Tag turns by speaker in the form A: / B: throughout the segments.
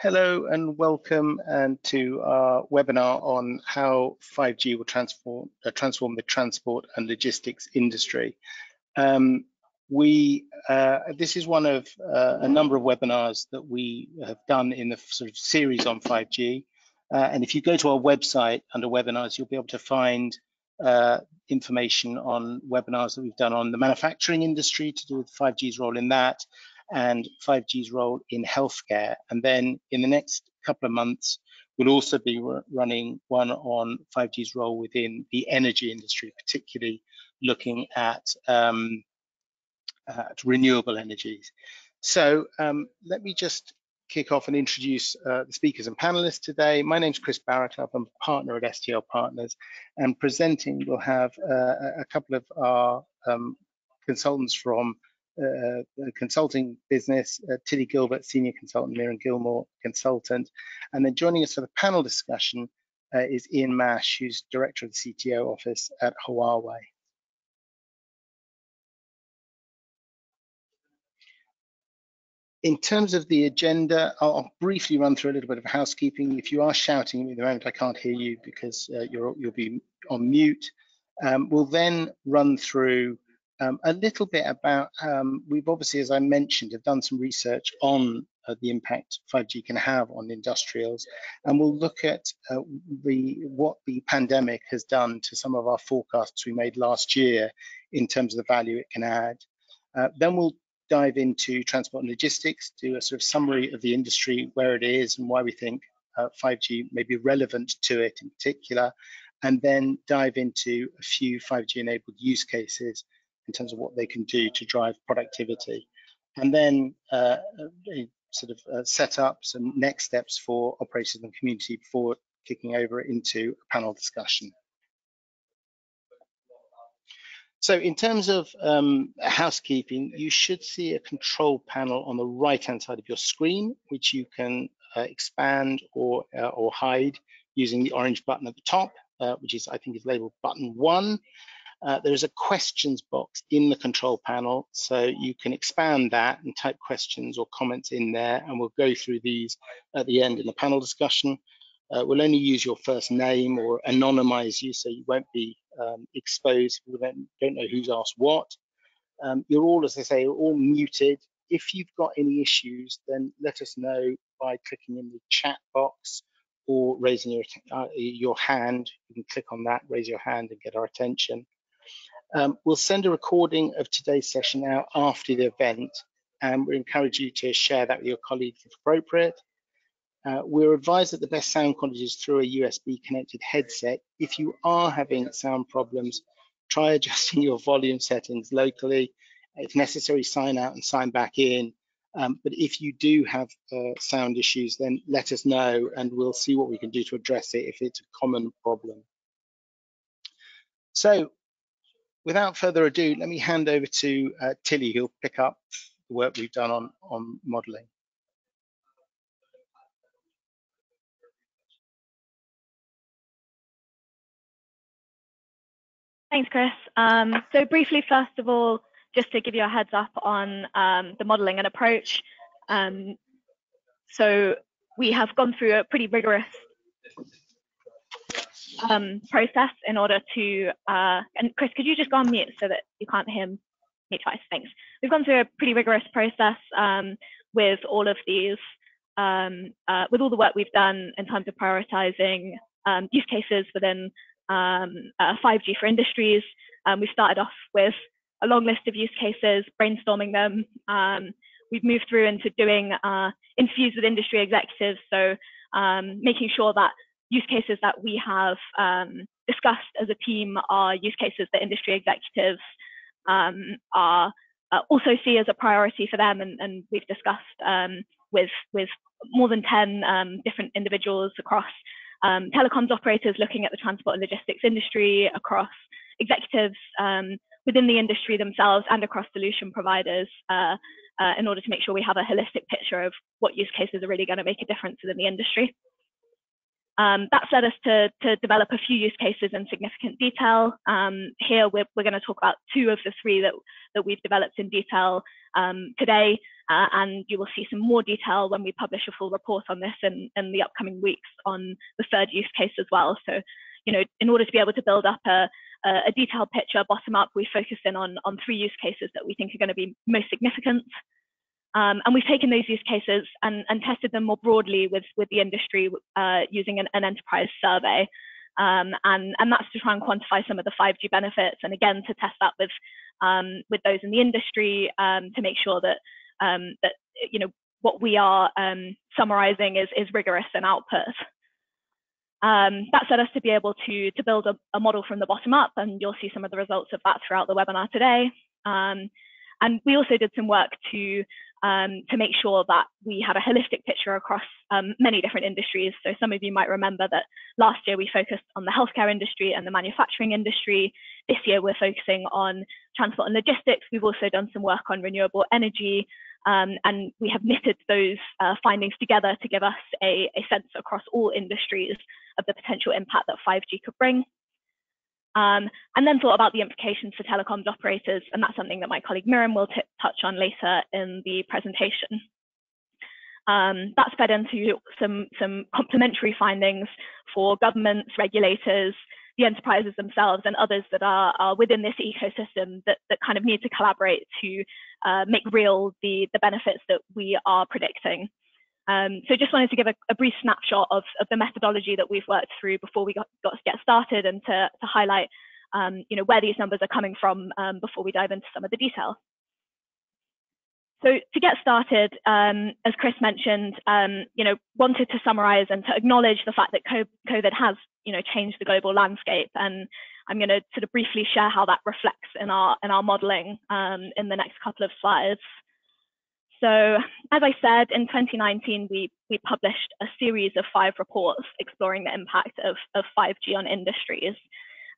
A: Hello and welcome to our webinar on how 5G will transform the transport and logistics industry. This is one of a number of webinars that we have done in the sort of series on 5G. And if you go to our website under webinars, you'll be able to find information on webinars that we've done on the manufacturing industry to do with 5G's role in that, and 5G's role in healthcare. And then in the next couple of months, we'll also be running one on 5G's role within the energy industry, particularly looking at renewable energies. So let me just kick off and introduce the speakers and panelists today. My name's Chris Barrett. I'm a partner at STL Partners, and presenting we'll have a couple of our consultants from the consulting business, Tilly Gilbert, Senior Consultant, Miriam Gilmore, Consultant. And then joining us for the panel discussion is Ian Mash, who's Director of the CTO office at Huawei. In terms of the agenda, I'll briefly run through a little bit of housekeeping. If you are shouting at the moment, I can't hear you because you'll be on mute. We'll then run through a little bit about, we've obviously, as I mentioned, have done some research on the impact 5G can have on industrials, and we'll look at what the pandemic has done to some of our forecasts we made last year in terms of the value it can add. Then we'll dive into transport and logistics, do a sort of summary of the industry, where it is and why we think 5G may be relevant to it in particular, and then dive into a few 5G enabled use cases in terms of what they can do to drive productivity. And then set up some next steps for operators and community before kicking over into a panel discussion. So in terms of housekeeping, you should see a control panel on the right-hand side of your screen, which you can expand or hide using the orange button at the top, which is, I think, is labeled button 1. There is a questions box in the control panel, so you can expand that and type questions or comments in there, and we'll go through these at the end in the panel discussion. We'll only use your first name or anonymize you, so you won't be exposed. We don't know who's asked what. You're all, as I say, all muted. If you've got any issues, then let us know by clicking in the chat box or raising your hand. You can click on that, raise your hand, and get our attention. We'll send a recording of today's session out after the event, and we encourage you to share that with your colleagues if appropriate. We're advised that the best sound quality is through a USB connected headset. If you are having sound problems, try adjusting your volume settings locally. If necessary, sign out and sign back in. But if you do have sound issues, then let us know and we'll see what we can do to address it if it's a common problem. So without further ado, let me hand over to Tilly, who'll pick up the work we've done on modeling.
B: Thanks, Chris. So briefly, first of all, just to give you a heads up on the modeling and approach. So we have gone through a pretty rigorous process in order to, and Chris, could you just go on mute so that you can't hear me twice? Thanks. We've gone through a pretty rigorous process with all of these, with all the work we've done in terms of prioritizing use cases within 5G for industries. We started off with a long list of use cases, brainstorming them. We've moved through into doing interviews with industry executives, so making sure that use cases that we have discussed as a team are use cases that industry executives also see as a priority for them, and we've discussed with more than 10 different individuals across telecoms operators looking at the transport and logistics industry, across executives within the industry themselves, and across solution providers in order to make sure we have a holistic picture of what use cases are really going to make a difference within the industry. That's led us to develop a few use cases in significant detail. Here we're going to talk about 2 of the 3 that we've developed in detail today, and you will see some more detail when we publish a full report on this in the upcoming weeks on the 3rd use case as well. So, in order to be able to build up a detailed picture bottom up, we focused in on 3 use cases that we think are going to be most significant. And we've taken those use cases and tested them more broadly with the industry using an enterprise survey. And that's to try and quantify some of the 5G benefits, and again, to test that with those in the industry to make sure that, what we are summarizing is rigorous in output. That's led us to be able to build a model from the bottom up, and you'll see some of the results of that throughout the webinar today. And we also did some work to make sure that we had a holistic picture across many different industries. So some of you might remember that last year we focused on the healthcare industry and the manufacturing industry. This year we're focusing on transport and logistics. We've also done some work on renewable energy, and we have knitted those findings together to give us a sense across all industries of the potential impact that 5G could bring. And then thought about the implications for telecoms operators, and that's something that my colleague Miriam will touch on later in the presentation. That's fed into some complementary findings for governments, regulators, the enterprises themselves, and others that are within this ecosystem that kind of need to collaborate to make real the benefits that we are predicting. So just wanted to give a brief snapshot of the methodology that we've worked through before we got to get started, and to highlight where these numbers are coming from before we dive into some of the detail. So to get started, as Chris mentioned, wanted to summarize and to acknowledge the fact that COVID has changed the global landscape, and I'm going to sort of briefly share how that reflects in our modeling in the next couple of slides. So as I said, in 2019, we published a series of 5 reports exploring the impact of 5G on industries.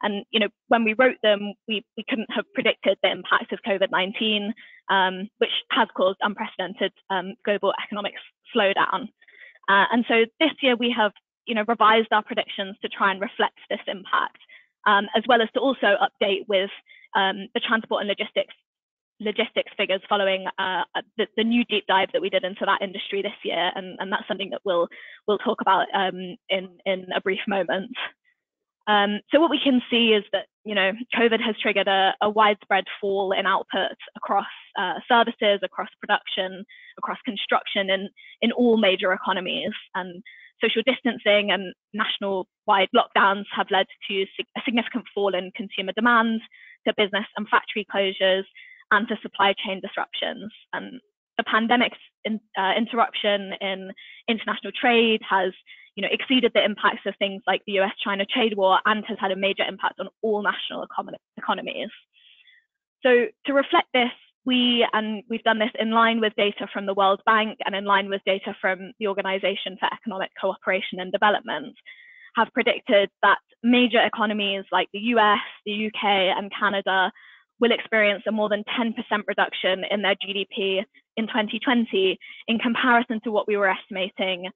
B: And when we wrote them, we couldn't have predicted the impact of COVID-19, which has caused unprecedented global economic slowdown. And so this year we have revised our predictions to try and reflect this impact, as well as to also update with the transport and logistics figures following the new deep dive that we did into that industry this year, and that's something that we'll talk about in a brief moment. So what we can see is that COVID has triggered a widespread fall in output across services, across production, across construction, in all major economies. And social distancing and national-wide lockdowns have led to a significant fall in consumer demand, to business and factory closures, and to supply chain disruptions. And the pandemic's interruption in international trade has exceeded the impacts of things like the US-China trade war, and has had a major impact on all national economies. So to reflect this, we've done this in line with data from the World Bank and in line with data from the Organization for Economic Cooperation and Development, have predicted that major economies like the US, the UK, and Canada will experience a more than 10% reduction in their GDP in 2020 in comparison to what we were estimating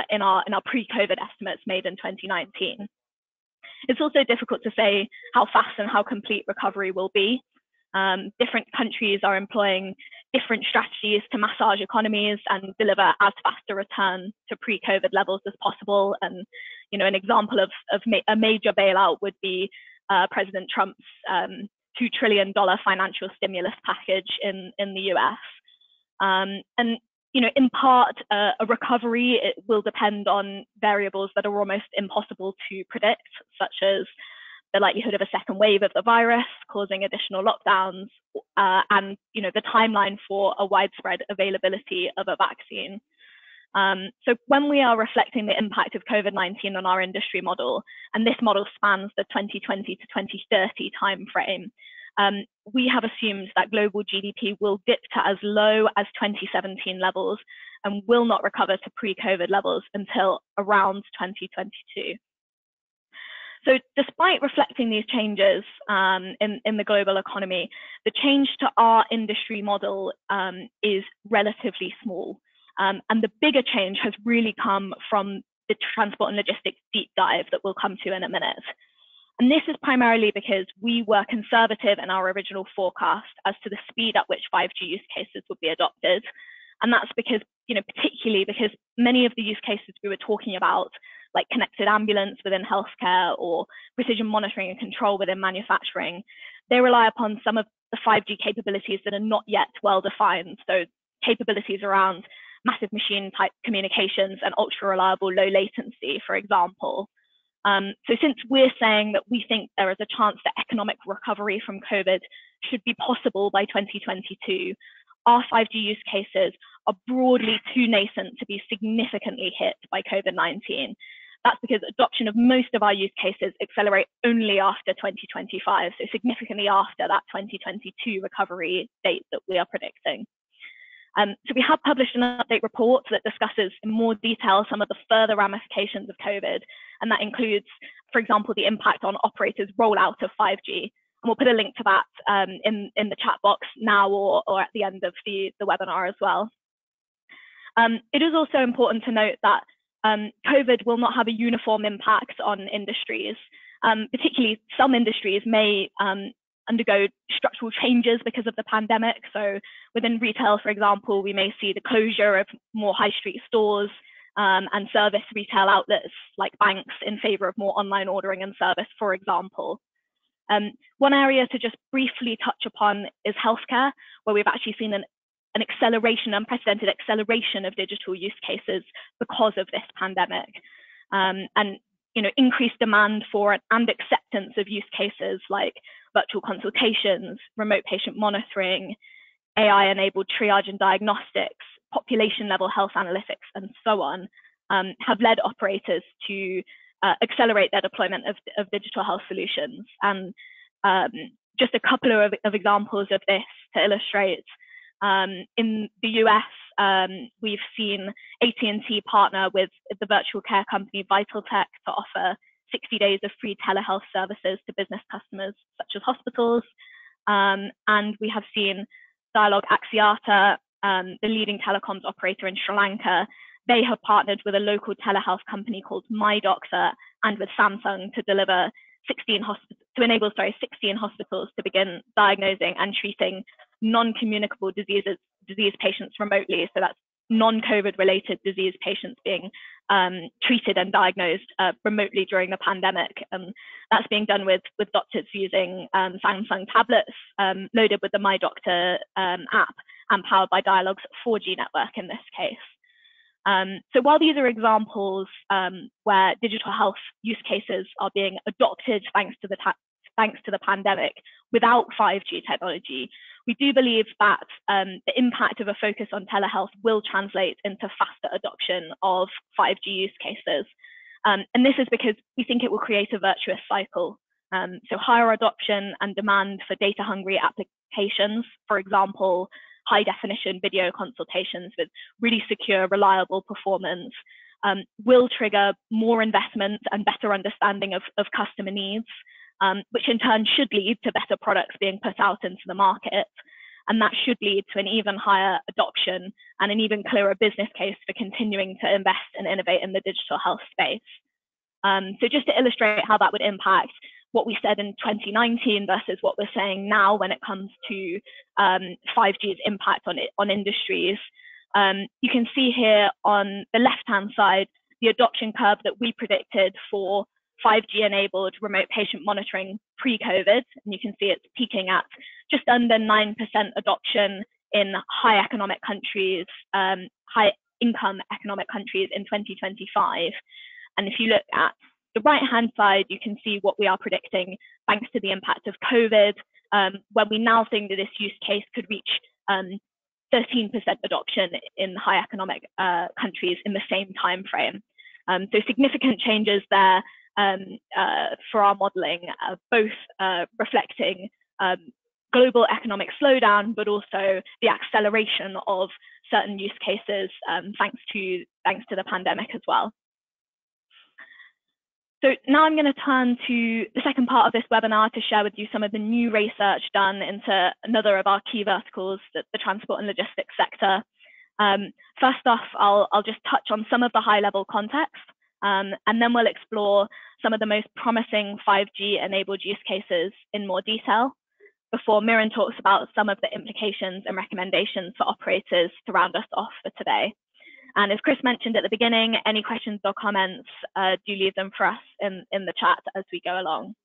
B: in our pre-COVID estimates made in 2019. It's also difficult to say how fast and how complete recovery will be. Different countries are employing different strategies to massage economies and deliver as fast a return to pre-COVID levels as possible. And an example of a major bailout would be President Trump's $2 trillion financial stimulus package in the US. And in part, a recovery, it will depend on variables that are almost impossible to predict, such as the likelihood of a second wave of the virus causing additional lockdowns, and the timeline for a widespread availability of a vaccine. So when we are reflecting the impact of COVID-19 on our industry model, and this model spans the 2020 to 2030 timeframe, we have assumed that global GDP will dip to as low as 2017 levels and will not recover to pre-COVID levels until around 2022. So despite reflecting these changes in the global economy, the change to our industry model is relatively small. And the bigger change has really come from the transport and logistics deep dive that we'll come to in a minute. And this is primarily because we were conservative in our original forecast as to the speed at which 5G use cases would be adopted. And that's because, particularly because many of the use cases we were talking about, like connected ambulance within healthcare or precision monitoring and control within manufacturing, they rely upon some of the 5G capabilities that are not yet well defined. So capabilities around massive machine type communications and ultra reliable low latency, for example. So since we're saying that we think there is a chance that economic recovery from COVID should be possible by 2022, our 5G use cases are broadly too nascent to be significantly hit by COVID-19. That's because adoption of most of our use cases accelerate only after 2025, so significantly after that 2022 recovery date that we are predicting. So we have published an update report that discusses in more detail some of the further ramifications of COVID, and that includes, for example, the impact on operators' rollout of 5G. And we'll put a link to that in the chat box now or at the end of the webinar as well. It is also important to note that COVID will not have a uniform impact on industries. Particularly, some industries may undergo structural changes because of the pandemic. So within retail, for example, we may see the closure of more high street stores and service retail outlets like banks in favor of more online ordering and service, for example. One area to just briefly touch upon is healthcare, where we've actually seen an acceleration, unprecedented acceleration of digital use cases because of this pandemic. And increased demand for and acceptance of use cases like virtual consultations, remote patient monitoring, AI-enabled triage and diagnostics, population-level health analytics, and so on, have led operators to accelerate their deployment of digital health solutions. And just a couple of examples of this to illustrate. In the US, we've seen AT&T partner with the virtual care company VitalTech to offer 60 days of free telehealth services to business customers such as hospitals. And we have seen Dialog Axiata, the leading telecoms operator in Sri Lanka. They have partnered with a local telehealth company called MyDoctor and with Samsung to deliver 16 hospitals to begin diagnosing and treating non-communicable disease patients remotely. So that's non-COVID related disease patients being treated and diagnosed remotely during the pandemic. That's being done with doctors using Samsung tablets loaded with the MyDoctor app and powered by Dialog's 4G network in this case. So while these are examples where digital health use cases are being adopted thanks to the pandemic without 5G technology, we do believe that the impact of a focus on telehealth will translate into faster adoption of 5G use cases. And this is because we think it will create a virtuous cycle. So higher adoption and demand for data-hungry applications, for example, high-definition video consultations with really secure, reliable performance, will trigger more investment and better understanding of customer needs, which in turn should lead to better products being put out into the market. And that should lead to an even higher adoption and an even clearer business case for continuing to invest and innovate in the digital health space. So just to illustrate how that would impact what we said in 2019 versus what we're saying now when it comes to 5G's impact on industries, you can see here on the left-hand side the adoption curve that we predicted for 5G-enabled remote patient monitoring pre-COVID, and you can see it's peaking at just under 9% adoption in high economic countries, high-income economic countries in 2025. And if you look at the right-hand side, you can see what we are predicting thanks to the impact of COVID, when we now think that this use case could reach 13% adoption in high economic countries in the same time frame. So significant changes there for our modeling, both reflecting global economic slowdown, but also the acceleration of certain use cases thanks to the pandemic as well. So now I'm going to turn to the second part of this webinar to share with you some of the new research done into another of our key verticals, the transport and logistics sector. First off, I'll just touch on some of the high-level context, And then we'll explore some of the most promising 5G-enabled use cases in more detail before Miran talks about some of the implications and recommendations for operators to round us off for today. And as Chris mentioned at the beginning, any questions or comments, do leave them for us in the chat as we go along.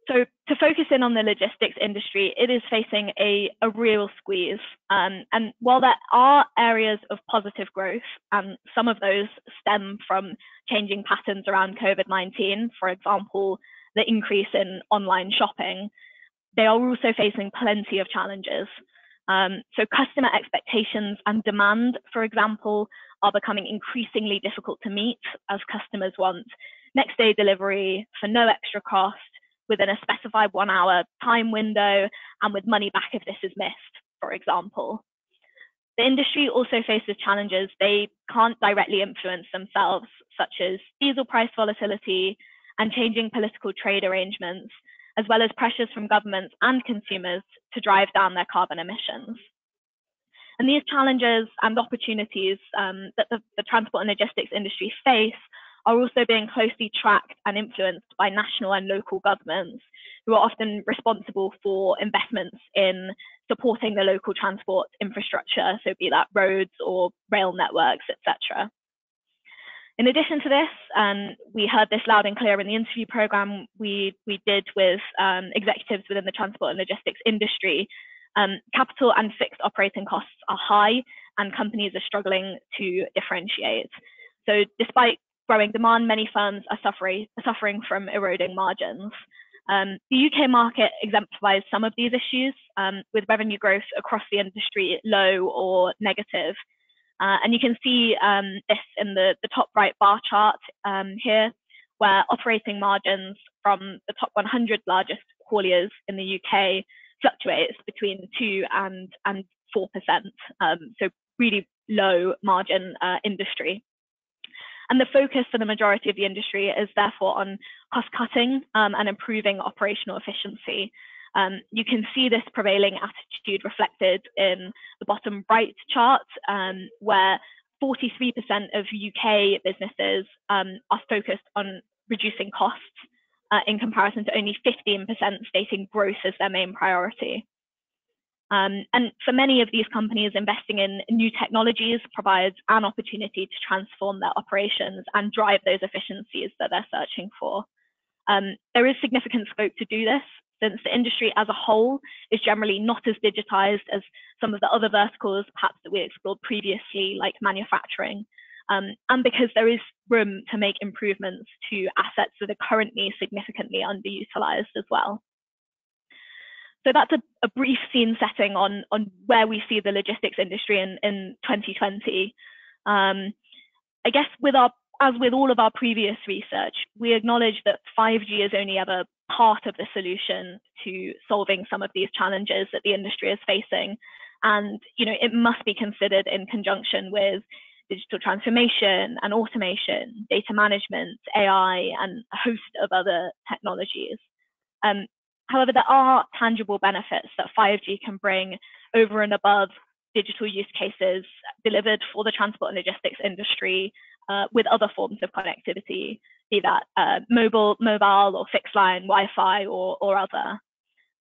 B: So to focus in on the logistics industry, it is facing a real squeeze. And while there are areas of positive growth, and some of those stem from changing patterns around COVID-19, for example, the increase in online shopping, they are also facing plenty of challenges. So customer expectations and demand, for example, are becoming increasingly difficult to meet as customers want next day delivery for no extra cost, within a specified 1 hour time window, and with money back if this is missed, for example. The industry also faces challenges they can't directly influence themselves, such as diesel price volatility and changing political trade arrangements, as well as pressures from governments and consumers to drive down their carbon emissions. And these challenges and opportunities that the transport and logistics industry face are also being closely tracked and influenced by national and local governments, who are often responsible for investments in supporting the local transport infrastructure, so be that roads or rail networks, etc. In addition to this, we heard this loud and clear in the interview program we did with executives within the transport and logistics industry. Capital and fixed operating costs are high, and companies are struggling to differentiate. So despite growing demand, many firms are suffering from eroding margins. The UK market exemplifies some of these issues, with revenue growth across the industry low or negative. And you can see this in the top right bar chart here, where operating margins from the top 100 largest hauliers in the UK fluctuates between 2 and 4%. So really low margin industry. And the focus for the majority of the industry is therefore on cost cutting and improving operational efficiency. You can see this prevailing attitude reflected in the bottom right chart, where 43% of UK businesses are focused on reducing costs in comparison to only 15% stating growth as their main priority. And for many of these companies, investing in new technologies provides an opportunity to transform their operations and drive those efficiencies that they're searching for. There is significant scope to do this, since the industry as a whole is generally not as digitized as some of the other verticals, perhaps that we explored previously, like manufacturing, and because there is room to make improvements to assets that are currently significantly underutilized as well. So that's a brief scene setting on where we see the logistics industry in 2020. I guess as with all of our previous research, we acknowledge that 5G is only ever part of the solution to solving some of these challenges that the industry is facing. And it must be considered in conjunction with digital transformation and automation, data management, AI, and a host of other technologies. However, there are tangible benefits that 5G can bring over and above digital use cases delivered for the transport and logistics industry with other forms of connectivity, be that mobile or fixed line, Wi-Fi or other.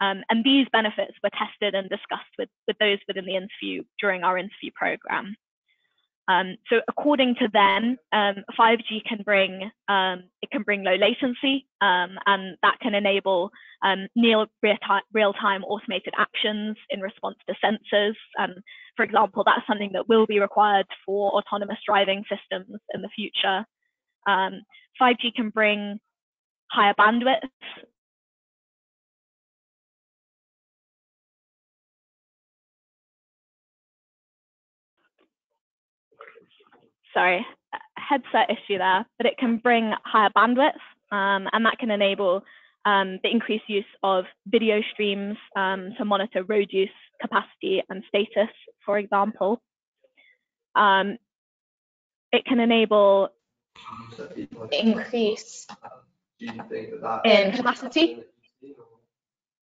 B: And these benefits were tested and discussed with those within the interview during our interview program. So according to them, 5G can bring low latency, and that can enable near real-time automated actions in response to sensors. For example, that's something that will be required for autonomous driving systems in the future. 5G can bring higher bandwidth. Sorry, headset issue there, but it can bring higher bandwidth, and that can enable the increased use of video streams to monitor road use capacity and status, for example. It can enable increase in capacity,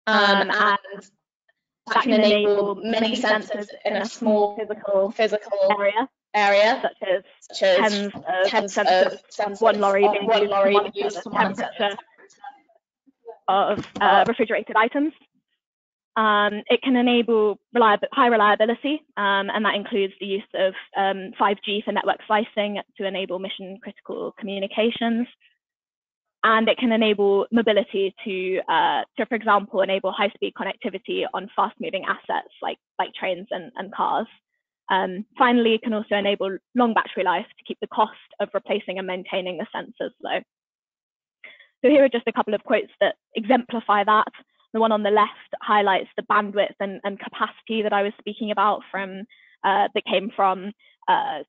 B: and that can enable many sensors in a small physical area. such as tens of sensors on one lorry being used to monitor the temperature of refrigerated items. It can enable high reliability, and that includes the use of 5G for network slicing to enable mission critical communications. And it can enable mobility to, for example, enable high-speed connectivity on fast-moving assets like trains and cars. Finally, it can also enable long battery life to keep the cost of replacing and maintaining the sensors low. So here are just a couple of quotes that exemplify that. The one on the left highlights the bandwidth and capacity that I was speaking about that came from a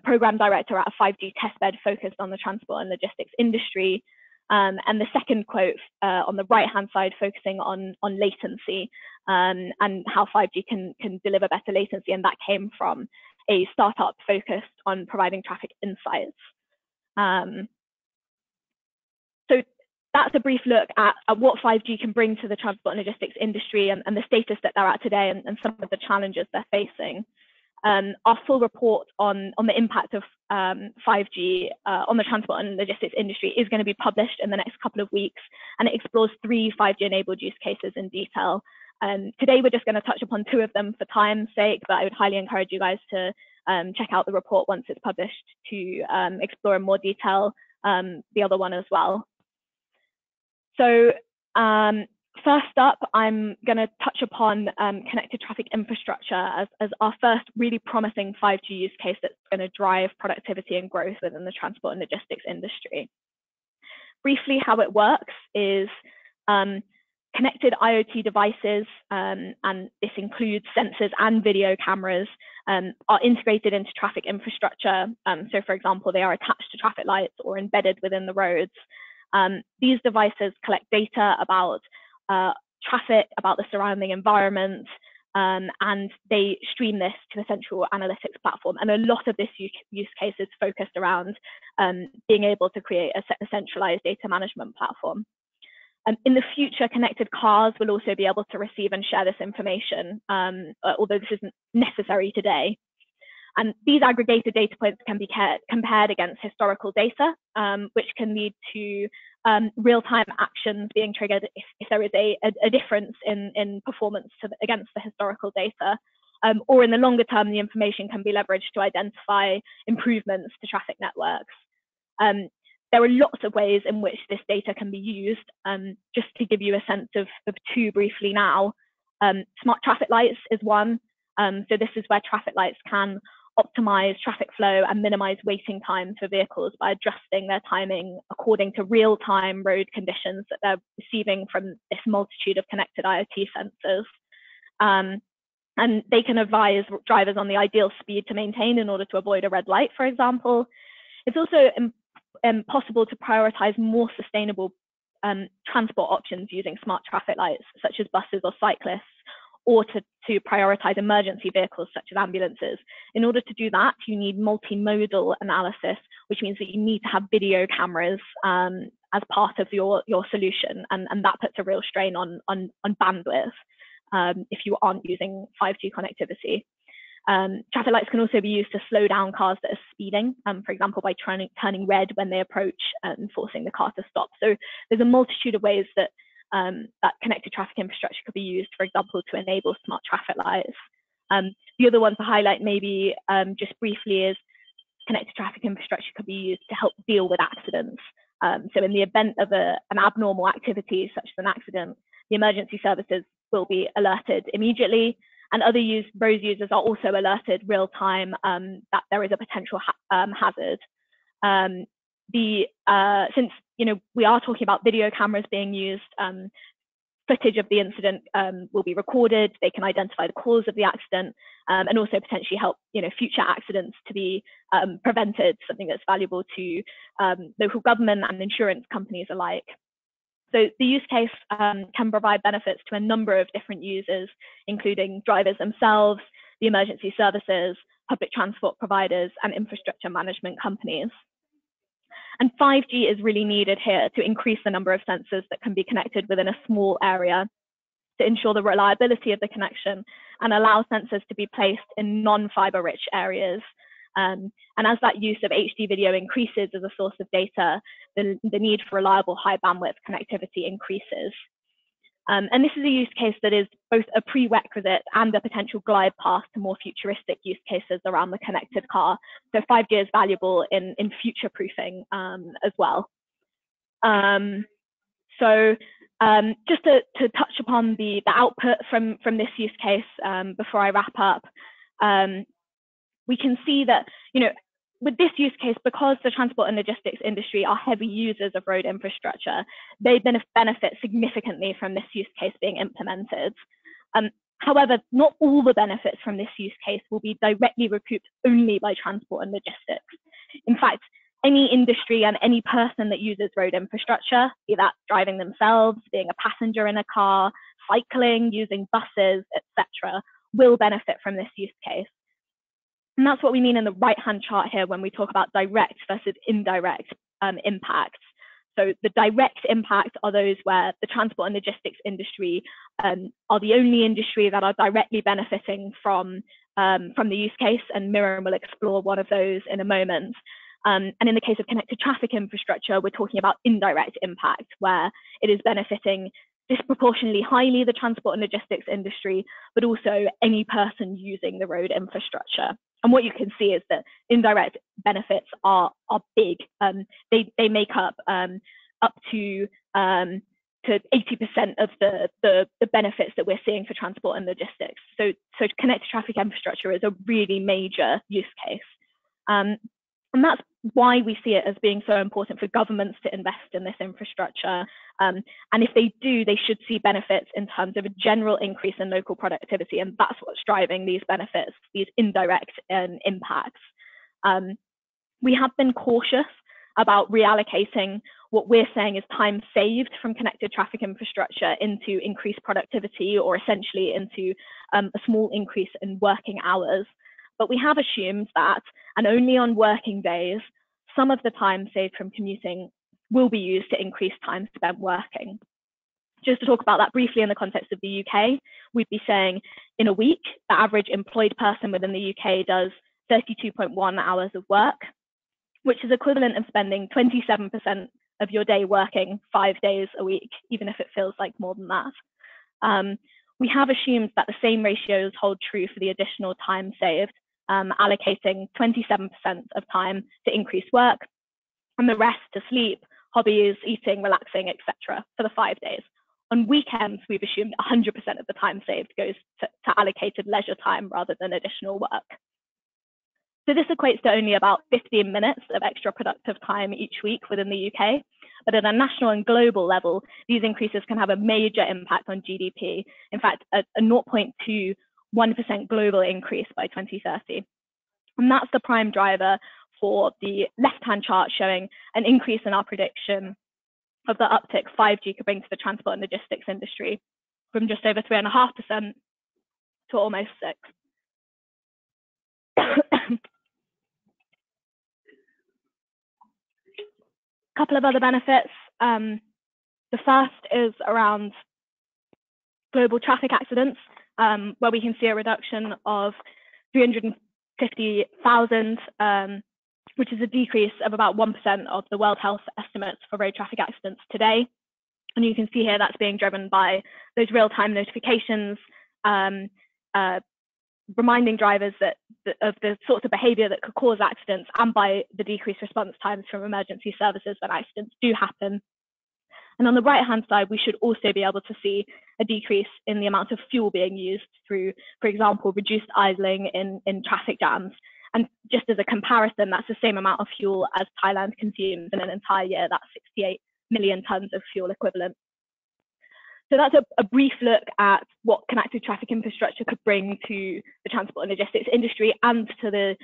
B: program director at a 5G testbed focused on the transport and logistics industry. And the second quote on the right-hand side focusing on latency and how 5G can deliver better latency, and that came from a startup focused on providing traffic insights. So that's a brief look at what 5G can bring to the transport and logistics industry and the status that they're at today and some of the challenges they're facing. Our full report on the impact of 5G on the transport and logistics industry is going to be published in the next couple of weeks, and it explores 3 5G-enabled use cases in detail. Today, we're just going to touch upon 2 of them for time's sake, but I would highly encourage you guys to check out the report once it's published to explore in more detail the other one as well. So first up, I'm going to touch upon connected traffic infrastructure as our first really promising 5G use case that's going to drive productivity and growth within the transport and logistics industry. Briefly, how it works is connected IoT devices, and this includes sensors and video cameras, are integrated into traffic infrastructure. So for example, they are attached to traffic lights or embedded within the roads. These devices collect data about traffic, about the surrounding environment, and they stream this to a central analytics platform. And a lot of this use case is focused around being able to create a centralized data management platform. In the future, connected cars will also be able to receive and share this information, although this isn't necessary today. And these aggregated data points can be compared against historical data, which can lead to real-time actions being triggered if there is a difference in performance against the historical data. Or in the longer term, the information can be leveraged to identify improvements to traffic networks. There are lots of ways in which this data can be used. Just to give you a sense of 2 briefly now, smart traffic lights is one. So this is where traffic lights can optimize traffic flow and minimize waiting time for vehicles by adjusting their timing according to real-time road conditions that they're receiving from this multitude of connected IoT sensors. And they can advise drivers on the ideal speed to maintain in order to avoid a red light, for example. It's also possible to prioritize more sustainable transport options using smart traffic lights, such as buses or cyclists, or to prioritize emergency vehicles such as ambulances. In order to do that, you need multimodal analysis, which means that you need to have video cameras as part of your solution, and that puts a real strain on bandwidth if you aren't using 5G connectivity. Traffic lights can also be used to slow down cars that are speeding, for example, by turning red when they approach and forcing the car to stop. So there's a multitude of ways that that connected traffic infrastructure could be used, for example, to enable smart traffic lights. The other one to highlight maybe just briefly is connected traffic infrastructure could be used to help deal with accidents. So in the event of an abnormal activity, such as an accident, the emergency services will be alerted immediately, and other road users are also alerted real time that there is a potential hazard. Since we are talking about video cameras being used, footage of the incident will be recorded. They can identify the cause of the accident and also potentially help future accidents to be prevented, something that's valuable to local government and insurance companies alike. So the use case can provide benefits to a number of different users, including drivers themselves, the emergency services, public transport providers, and infrastructure management companies. And 5G is really needed here to increase the number of sensors that can be connected within a small area to ensure the reliability of the connection and allow sensors to be placed in non-fiber rich areas. And as that use of HD video increases as a source of data, the need for reliable high bandwidth connectivity increases. And this is a use case that is both a prerequisite and a potential glide path to more futuristic use cases around the connected car. So 5G is valuable in future-proofing as well. Just to touch upon the output from this use case before I wrap up, we can see that, with this use case, because the transport and logistics industry are heavy users of road infrastructure, they benefit significantly from this use case being implemented. However, not all the benefits from this use case will be directly recouped only by transport and logistics. In fact, any industry and any person that uses road infrastructure, be that driving themselves, being a passenger in a car, cycling, using buses, etc., will benefit from this use case. And that's what we mean in the right-hand chart here when we talk about direct versus indirect impacts. So the direct impacts are those where the transport and logistics industry are the only industry that are directly benefiting from the use case, and Miriam will explore one of those in a moment. And in the case of connected traffic infrastructure, we're talking about indirect impact, where it is benefiting disproportionately highly the transport and logistics industry, but also any person using the road infrastructure. And what you can see is that indirect benefits are big. They make up to 80% of the benefits that we're seeing for transport and logistics. So connected traffic infrastructure is a really major use case. And that's why we see it as being so important for governments to invest in this infrastructure. And if they do, they should see benefits in terms of a general increase in local productivity. And that's what's driving these benefits, these indirect impacts. We have been cautious about reallocating what we're saying is time saved from connected traffic infrastructure into increased productivity, or essentially into a small increase in working hours. But we have assumed that, and only on working days, some of the time saved from commuting will be used to increase time spent working. Just to talk about that briefly in the context of the UK, we'd be saying in a week, the average employed person within the UK does 32.1 hours of work, which is equivalent of spending 27% of your day working 5 days a week, even if it feels like more than that. We have assumed that the same ratios hold true for the additional time saved, allocating 27% of time to increase work and the rest to sleep, hobbies, eating, relaxing, etc. for the 5 days. On weekends, we've assumed 100% of the time saved goes to allocated leisure time rather than additional work. So this equates to only about 15 minutes of extra productive time each week within the UK. But at a national and global level, these increases can have a major impact on GDP. In fact, a 0.21% global increase by 2030. And that's the prime driver for the left-hand chart showing an increase in our prediction of the uptick 5G could bring to the transport and logistics industry from just over 3.5% to almost 6%. Couple of other benefits. The first is around global traffic accidents, where we can see a reduction of 350,000, which is a decrease of about 1% of the World Health estimates for road traffic accidents today. And you can see here that's being driven by those real-time notifications, reminding drivers of the sorts of behavior that could cause accidents, and by the decreased response times from emergency services when accidents do happen. And on the right-hand side, we should also be able to see a decrease in the amount of fuel being used through, for example, reduced idling in traffic jams. And just as a comparison, that's the same amount of fuel as Thailand consumes in an entire year. That's 68 million tons of fuel equivalent. So that's a brief look at what connected traffic infrastructure could bring to the transport and logistics industry and to the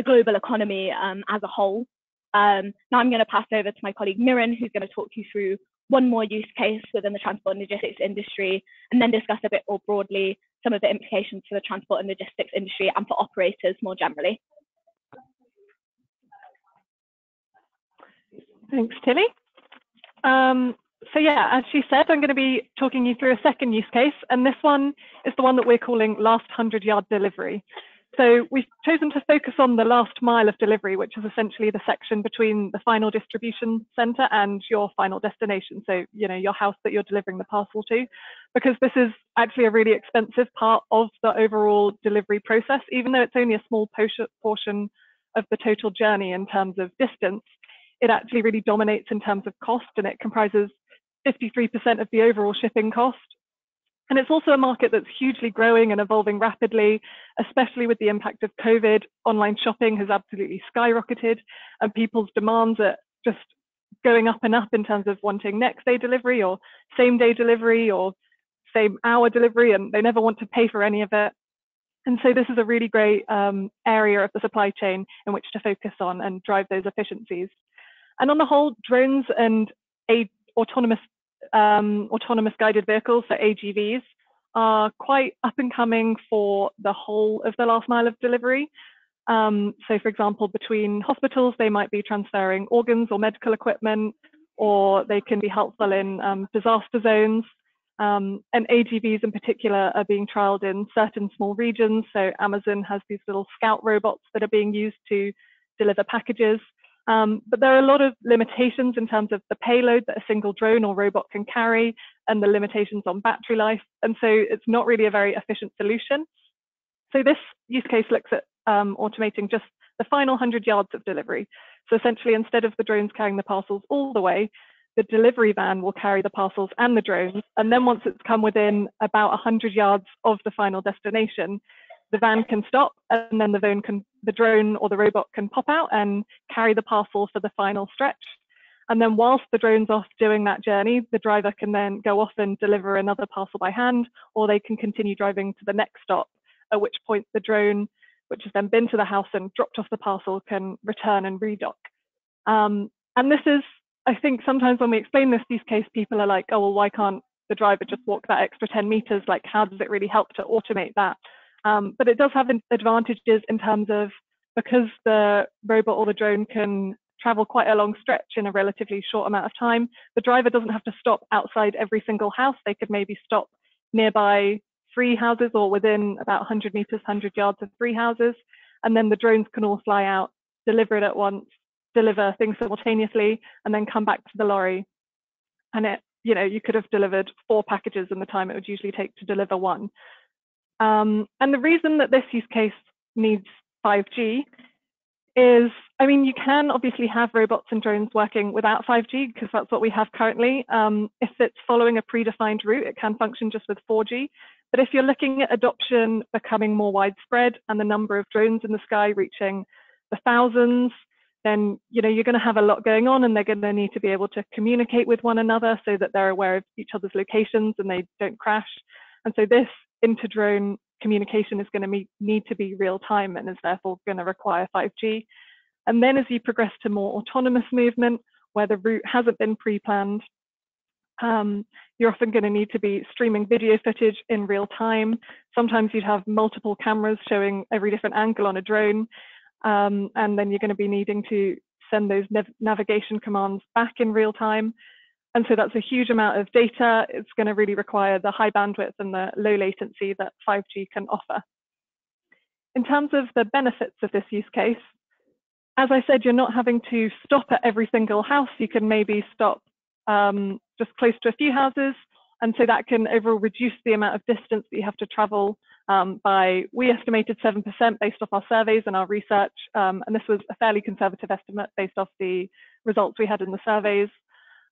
B: global economy as a whole. Now I'm going to pass over to my colleague Miriam, who's going to talk you through one more use case within the transport and logistics industry, and then discuss a bit more broadly some of the implications for the transport and logistics industry and for operators more generally.
C: Thanks, Tilly. So yeah, as she said, I'm going to be talking you through a second use case, and this one is the one that we're calling last 100-yard delivery. So we've chosen to focus on the last mile of delivery, which is essentially the section between the final distribution center and your final destination. So, your house that you're delivering the parcel to, because this is actually a really expensive part of the overall delivery process, even though it's only a small portion of the total journey in terms of distance. It actually really dominates in terms of cost, and it comprises 53% of the overall shipping cost. And it's also a market that's hugely growing and evolving rapidly, especially with the impact of COVID. Online shopping has absolutely skyrocketed, and people's demands are just going up and up in terms of wanting next day delivery or same day delivery or same hour delivery, and they never want to pay for any of it. And so this is a really great area of the supply chain in which to focus on and drive those efficiencies. And on the whole, drones and autonomous guided vehicles, so AGVs, are quite up and coming for the whole of the last mile of delivery. So for example, between hospitals, they might be transferring organs or medical equipment, or they can be helpful in disaster zones. And AGVs in particular are being trialed in certain small regions. So Amazon has these little scout robots that are being used to deliver packages. But there are a lot of limitations in terms of the payload that a single drone or robot can carry, and the limitations on battery life. And so it's not really a very efficient solution. So this use case looks at automating just the final 100 yards of delivery. So essentially, instead of the drones carrying the parcels all the way, the delivery van will carry the parcels and the drones. And then once it's come within about 100 yards of the final destination, the van can stop, and then the drone or the robot can pop out and carry the parcel for the final stretch. And then whilst the drone's off doing that journey, the driver can then go off and deliver another parcel by hand, or they can continue driving to the next stop, at which point the drone, which has then been to the house and dropped off the parcel, can return and redock. And this is, I think sometimes when we explain this use case, people are like, oh, well, why can't the driver just walk that extra 10 meters? Like, how does it really help to automate that? But it does have advantages in terms of, because the robot or the drone can travel quite a long stretch in a relatively short amount of time, the driver doesn't have to stop outside every single house. They could maybe stop nearby 3 houses or within about 100 meters, 100 yards of 3 houses. And then the drones can all fly out, deliver it at once, deliver things simultaneously, and then come back to the lorry. And you could have delivered 4 packages in the time it would usually take to deliver 1. And the reason that this use case needs 5G is, you can obviously have robots and drones working without 5G, because that's what we have currently. If it's following a predefined route, it can function just with 4G. But if you're looking at adoption becoming more widespread and the number of drones in the sky reaching the thousands, then you're going to have a lot going on, and they're going to need to be able to communicate with one another so that they're aware of each other's locations and they don't crash. And so this inter-drone communication is going to need to be real time, and is therefore going to require 5G. And then as you progress to more autonomous movement, where the route hasn't been pre-planned, you're often going to need to be streaming video footage in real time. Sometimes you'd have multiple cameras showing every different angle on a drone. And then you're going to be needing to send those navigation commands back in real time. And so that's a huge amount of data. It's going to really require the high bandwidth and the low latency that 5G can offer. In terms of the benefits of this use case, as I said, you're not having to stop at every single house. You can maybe stop just close to a few houses. And so that can overall reduce the amount of distance that you have to travel by, we estimated 7% based off our surveys and our research. And this was a fairly conservative estimate based off the results we had in the surveys.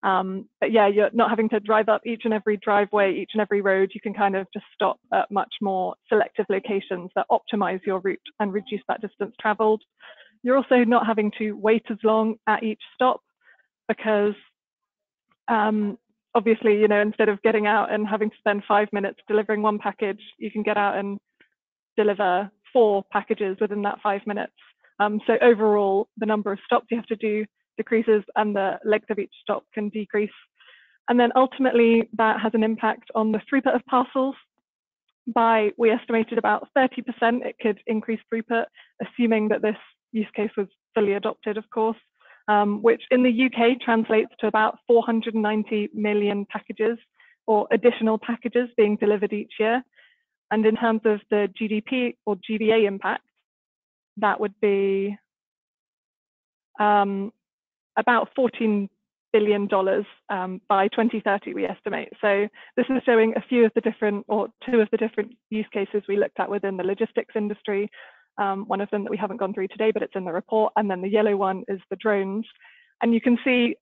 C: But yeah, you're not having to drive up each and every driveway, each and every road. You can kind of just stop at much more selective locations that optimize your route and reduce that distance traveled. You're also not having to wait as long at each stop, because obviously, instead of getting out and having to spend 5 minutes delivering 1 package, you can get out and deliver 4 packages within that 5 minutes. So overall, the number of stops you have to do decreases, and the length of each stop can decrease. And then ultimately, that has an impact on the throughput of parcels. We estimated about 30% it could increase throughput, assuming that this use case was fully adopted, of course, which in the UK translates to about 490 million packages or additional packages being delivered each year. And in terms of the GDP or GDA impact, that would be about $14 billion by 2030, we estimate. So this is showing a few of the different, or two of the different use cases we looked at within the logistics industry. One of them that we haven't gone through today, but it's in the report. And then the yellow one is the drones. And you can see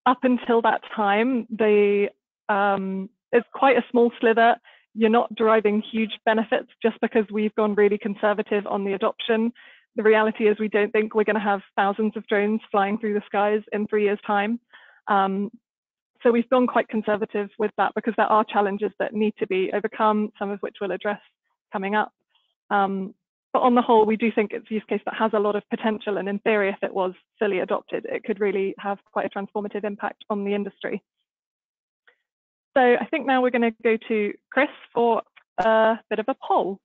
C: up until that time, it's quite a small sliver. You're not deriving huge benefits just because we've gone really conservative on the adoption. The reality is we don't think we're going to have thousands of drones flying through the skies in 3 years' time. So we've gone quite conservative with that because there are challenges that need to be overcome, some of which we'll address coming up. But on the whole, we do think it's a use case that has a lot of potential, and in theory, if it was fully adopted, it could really have quite a transformative impact on the industry. So I think now we're going to go to Chris for a bit of a poll.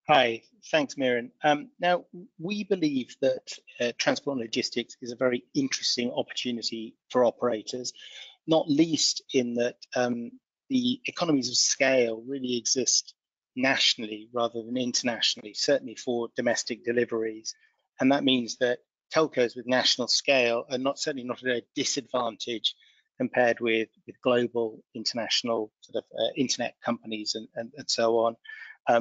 A: Hi, thanks, Miriam. Now, we believe that transport and logistics is a very interesting opportunity for operators, not least in that the economies of scale really exist nationally rather than internationally, certainly for domestic deliveries. And that means that telcos with national scale are certainly not at a disadvantage compared with global international sort of internet companies and so on.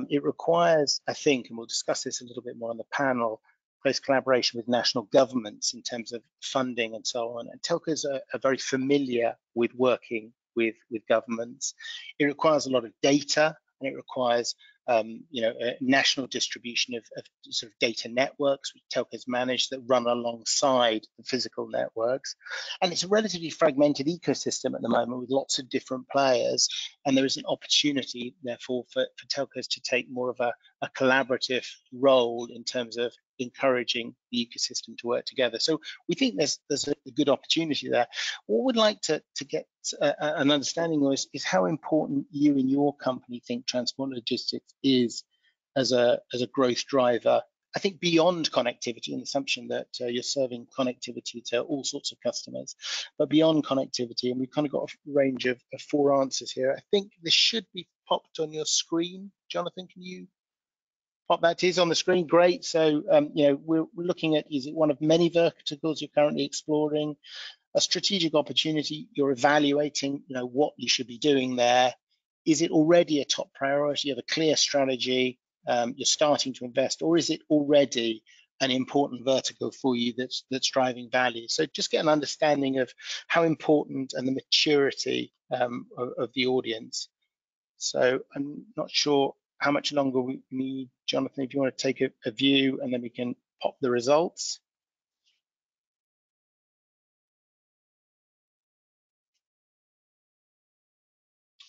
A: It requires, I think, and we'll discuss this a little bit more on the panel, close collaboration with national governments in terms of funding and so on. And telcos are very familiar with working with governments. It requires a lot of data, and it requires a national distribution of sort of data networks which telcos manage that run alongside the physical networks. And it's a relatively fragmented ecosystem at the moment with lots of different players. And there is an opportunity, therefore, for telcos to take more of a collaborative role in terms of encouraging the ecosystem to work together. So we think there's a good opportunity there. What we'd like to get an understanding of is how important you and your company think transport logistics is as a growth driver. I think beyond connectivity, and the assumption that you're serving connectivity to all sorts of customers, but beyond connectivity, and we've kind of got a range of 4 answers here. I think this should be popped on your screen. Jonathan, can you pop that? Is on the screen? Great. So we're looking at, is it one of many verticals you're currently exploring? A strategic opportunity you're evaluating, what you should be doing there. Is it already a top priority of a clear strategy? You're starting to invest, or is it already an important vertical for you that's driving value? So just get an understanding of how important and the maturity of the audience. So I'm not sure how much longer we need. Jonathan, if you want to take a view, and then we can pop the results.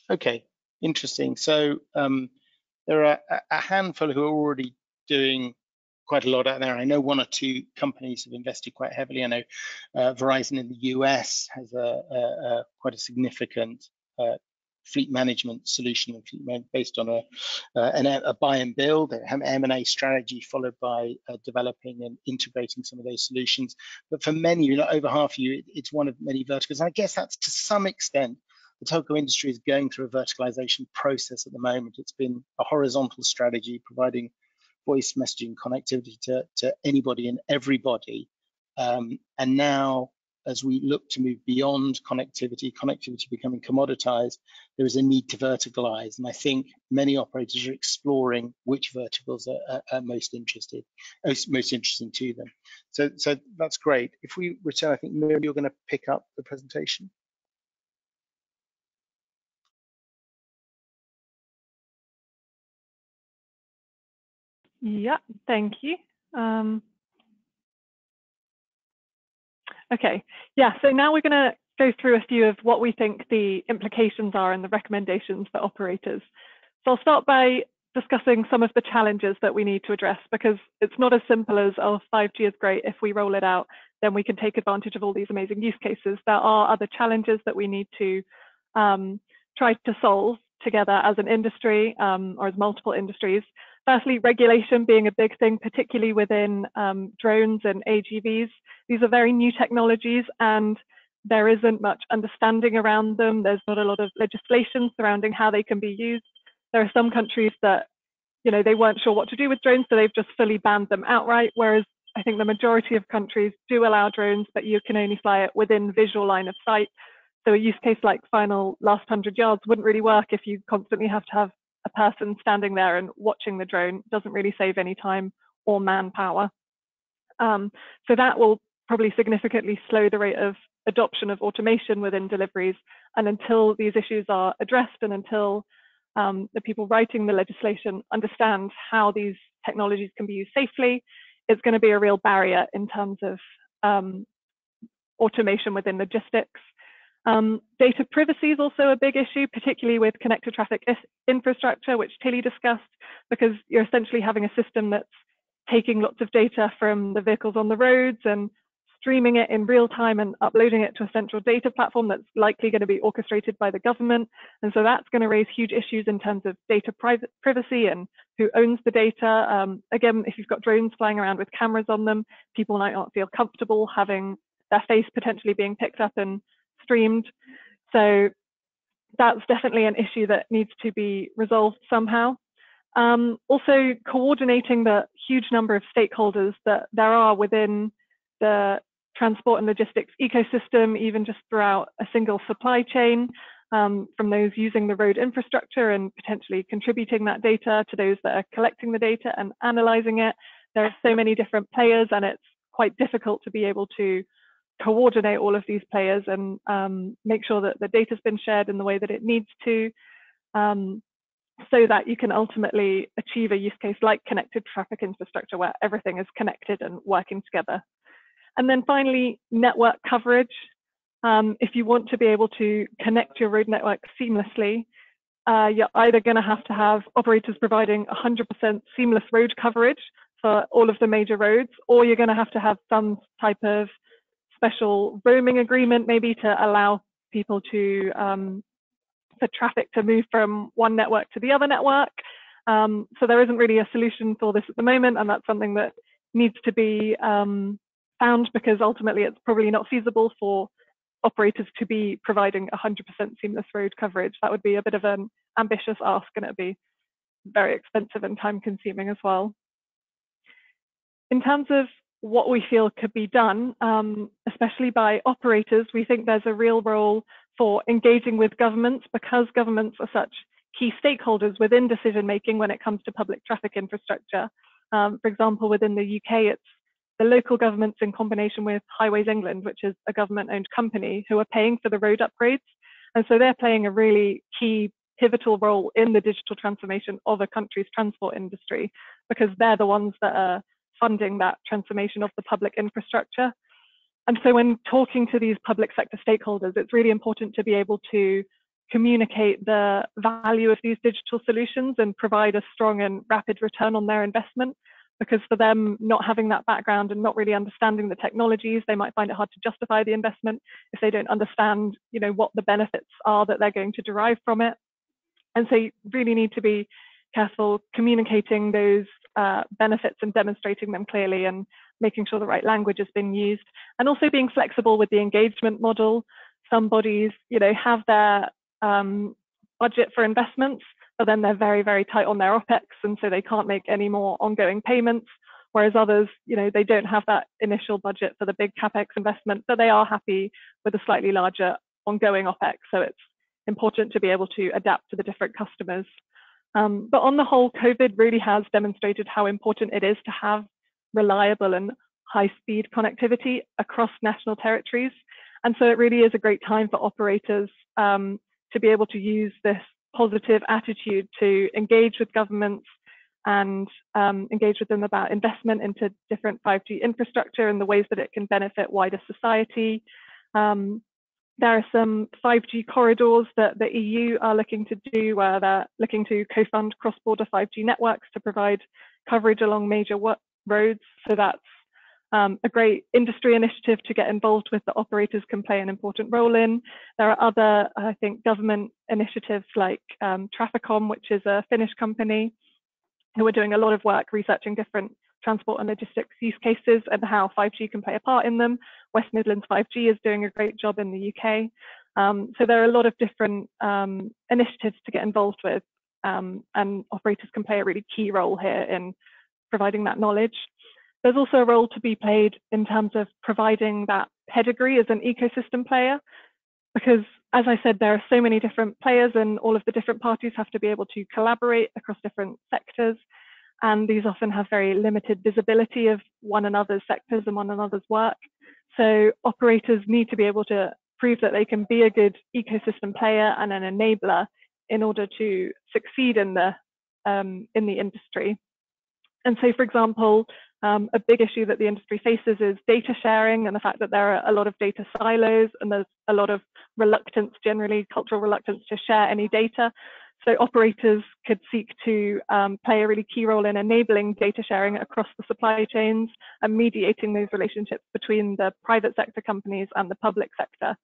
A: Okay, interesting. So there are a handful who are already doing quite a lot out there. I know 1 or 2 companies have invested quite heavily. I know Verizon in the US has quite a significant fleet management solution based on a buy and build, an M&A strategy followed by developing and integrating some of those solutions. But for many, over half of you, it's one of many verticals. And I guess that's to some extent the telco industry is going through a verticalization process at the moment. It's been a horizontal strategy providing voice messaging connectivity to anybody and everybody. And now, as we look to move beyond connectivity becoming commoditized, there is a need to verticalize. And I think many operators are exploring which verticals are most interesting to them. So that's great. If we return, I think, Miriam, you're going to pick up the presentation.
C: Yeah, thank you. Okay, yeah, so now we're going to go through a few of what we think the implications are and the recommendations for operators. So I'll start by discussing some of the challenges that we need to address, because it's not as simple as, oh, 5G is great. If we roll it out, then we can take advantage of all these amazing use cases. There are other challenges that we need to try to solve together as an industry or as multiple industries. Firstly, regulation being a big thing, particularly within drones and AGVs. These are very new technologies and there isn't much understanding around them. There's not a lot of legislation surrounding how they can be used. There are some countries that, they weren't sure what to do with drones, so they've just fully banned them outright, whereas I think the majority of countries do allow drones, but you can only fly it within visual line of sight. So a use case like final last 100 yards wouldn't really work if you constantly have to have a person standing there and watching the drone. It doesn't really save any time or manpower. So that will probably significantly slow the rate of adoption of automation within deliveries. And until these issues are addressed, and until the people writing the legislation understand how these technologies can be used safely, it's going to be a real barrier in terms of automation within logistics. Data privacy is also a big issue, particularly with connected traffic infrastructure, which Tilly discussed, because you're essentially having a system that's taking lots of data from the vehicles on the roads and streaming it in real time and uploading it to a central data platform that's likely going to be orchestrated by the government. And so that's going to raise huge issues in terms of data privacy and who owns the data. Again, if you've got drones flying around with cameras on them, people might not feel comfortable having their face potentially being picked up and streamed. So that's definitely an issue that needs to be resolved somehow. Also coordinating the huge number of stakeholders that there are within the transport and logistics ecosystem, even just throughout a single supply chain, from those using the road infrastructure and potentially contributing that data to those that are collecting the data and analyzing it. There are so many different players, and it's quite difficult to be able to coordinate all of these players and make sure that the data's been shared in the way that it needs to, so that you can ultimately achieve a use case like connected traffic infrastructure, where everything is connected and working together. And then finally, network coverage. If you want to be able to connect your road network seamlessly, you're either going to have operators providing 100% seamless road coverage for all of the major roads, or you're going to have some type of special roaming agreement, maybe to allow people to for traffic to move from one network to the other network. So there isn't really a solution for this at the moment, and that's something that needs to be found, because ultimately it's probably not feasible for operators to be providing 100% seamless road coverage. That would be a bit of an ambitious ask, and it would be very expensive and time consuming as well. In terms of what we feel could be done, especially by operators, we think there's a real role for engaging with governments, because governments are such key stakeholders within decision making when it comes to public traffic infrastructure. For example, within the UK, it's the local governments in combination with Highways England, which is a government-owned company, who are paying for the road upgrades. And so they're playing a really key, pivotal role in the digital transformation of a country's transport industry, because they're the ones that are funding that transformation of the public infrastructure. And so when talking to these public sector stakeholders, it's really important to be able to communicate the value of these digital solutions and provide a strong and rapid return on their investment, because for them, not having that background and not really understanding the technologies, they might find it hard to justify the investment if they don't understand, what the benefits are that they're going to derive from it. And so you really need to be careful communicating those benefits and demonstrating them clearly, and making sure the right language has been used, and also being flexible with the engagement model. Some bodies, have their budget for investments, but then they're very, very tight on their OPEX, and so they can't make any more ongoing payments. Whereas others, they don't have that initial budget for the big CapEx investment, but they are happy with a slightly larger ongoing OPEX. So it's important to be able to adapt to the different customers. But on the whole, COVID really has demonstrated how important it is to have reliable and high-speed connectivity across national territories. And so it really is a great time for operators to be able to use this positive attitude to engage with governments and engage with them about investment into different 5G infrastructure and the ways that it can benefit wider society. There are some 5G corridors that the EU are looking to do, where they're looking to co-fund cross-border 5G networks to provide coverage along major roads. So that's a great industry initiative to get involved with, that operators can play an important role in. There are other, I think, government initiatives like Traficom, which is a Finnish company, who are doing a lot of work researching different transport and logistics use cases and how 5G can play a part in them. West Midlands 5G is doing a great job in the UK. So there are a lot of different initiatives to get involved with. and operators can play a really key role here in providing that knowledge. There's also a role to be played in terms of providing that pedigree as an ecosystem player, because as I said, there are so many different players and all of the different parties have to be able to collaborate across different sectors. And these often have very limited visibility of one another's sectors and one another's work. So operators need to be able to prove that they can be a good ecosystem player and an enabler in order to succeed in the industry. And so, for example, a big issue that the industry faces is data sharing and the fact that there are a lot of data silos and there's a lot of reluctance, generally cultural reluctance to share any data. So operators could seek to play a really key role in enabling data sharing across the supply chains and mediating those relationships between the private sector companies and the public sector.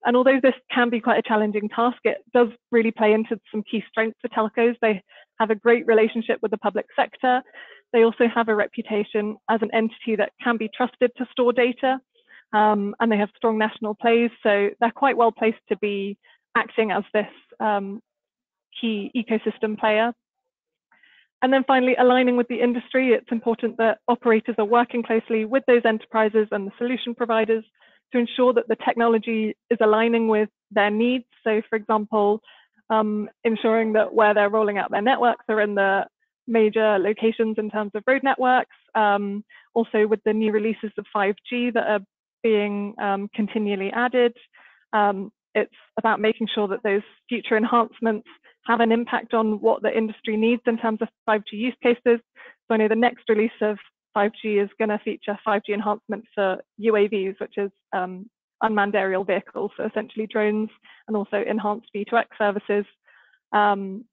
C: And although this can be quite a challenging task, it does really play into some key strengths for telcos. They have a great relationship with the public sector. They also have a reputation as an entity that can be trusted to store data, and they have strong national plays. So they're quite well placed to be acting as this key ecosystem player. And then finally, aligning with the industry, it's important that operators are working closely with those enterprises and the solution providers to ensure that the technology is aligning with their needs. So for example, ensuring that where they're rolling out their networks are in the major locations in terms of road networks, also with the new releases of 5G that are being continually added. It's about making sure that those future enhancements have an impact on what the industry needs in terms of 5G use cases. So I know the next release of 5G is going to feature 5G enhancements for UAVs, which is unmanned aerial vehicles, so essentially drones, and also enhanced V2X services. And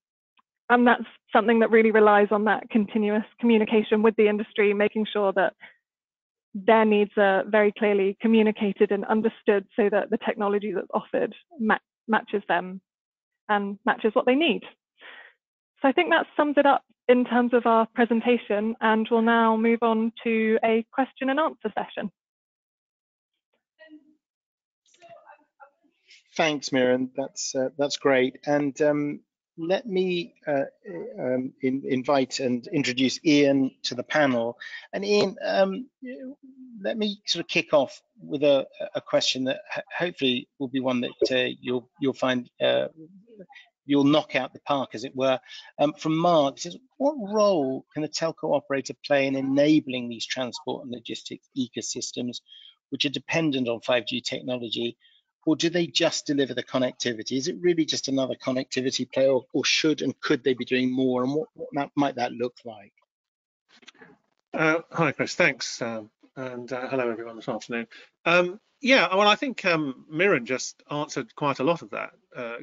C: that's something that really relies on that continuous communication with the industry, making sure that their needs are very clearly communicated and understood so that the technology that's offered matches them and matches what they need. So I think that sums it up in terms of our presentation, and we'll now move on to a question and answer session.
A: Thanks, Miriam. That's great. And let me invite and introduce Ian to the panel. And Ian, let me sort of kick off with a question that hopefully will be one that you'll find you'll knock out the park, as it were. From Mark, it says, what role can a telco operator play in enabling these transport and logistics ecosystems which are dependent on 5G technology? Or do they just deliver the connectivity? Is it really just another connectivity player, or should and could they be doing more? And what might that look like?
D: Hi, Chris. Thanks. And hello, everyone, this afternoon. Yeah, well, I think Miriam just answered quite a lot of that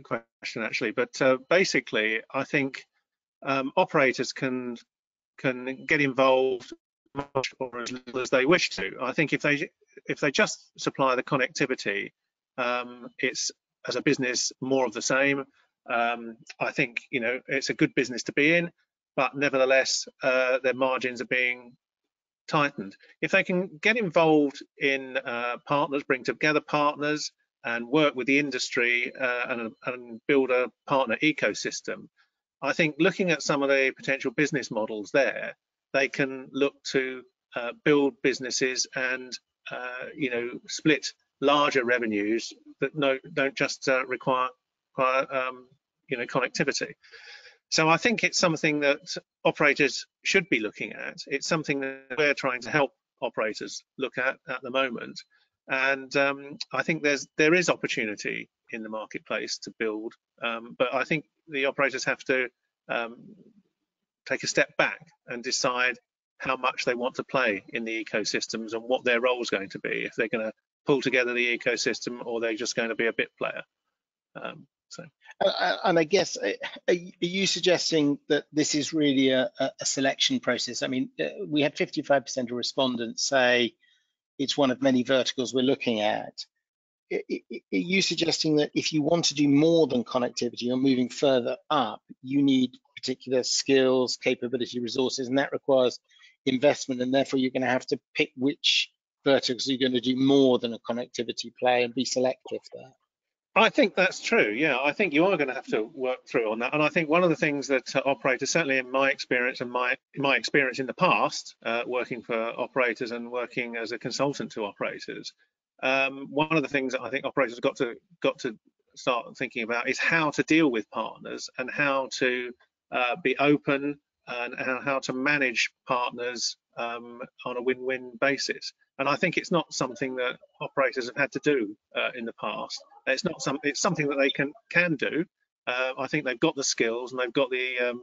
D: question, actually. But basically, I think operators can get involved much or as little as they wish to. I think if they just supply the connectivity, it's, as a business, more of the same. I think, you know, it's a good business to be in, but nevertheless, their margins are being tightened. If they can get involved in partners, bring together partners and work with the industry and build a partner ecosystem, I think looking at some of the potential business models there, they can look to build businesses and you know, split larger revenues that don't just require you know, connectivity. So I think it's something that operators should be looking at. It's something that we're trying to help operators look at the moment. And I think there is opportunity in the marketplace to build, but I think the operators have to take a step back and decide how much they want to play in the ecosystems and what their role is going to be, if they're going to pull together the ecosystem or they're just going to be a bit player.
A: And I guess, are you suggesting that this is really a selection process? I mean, we had 55% of respondents say it's one of many verticals we're looking at. Are you suggesting that if you want to do more than connectivity or moving further up, you need particular skills, capability, resources, and that requires investment, and therefore you're going to have to pick which verticals you're going to do more than a connectivity play and be selective there?
D: I think that's true. Yeah, I think you are going to have to work through on that. And I think one of the things that operators, certainly in my experience and my experience in the past, working for operators and working as a consultant to operators, one of the things that I think operators have got to start thinking about is how to deal with partners and how to be open and how to manage partners on a win-win basis. And I think it's not something that operators have had to do in the past. It's not it's something that they can do. I think they've got the skills and they've got the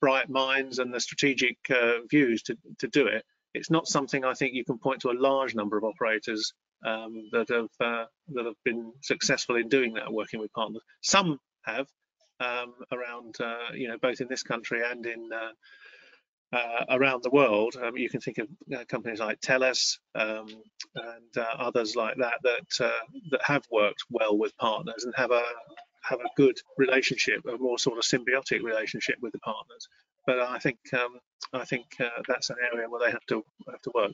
D: bright minds and the strategic views to do it. It's not something I think you can point to a large number of operators that have been successful in doing that, working with partners. Some have around, both in this country and in around the world. You can think of companies like TELUS and others like that that have worked well with partners and have a good relationship, a more sort of symbiotic relationship with the partners. But I think that's an area where they have to work.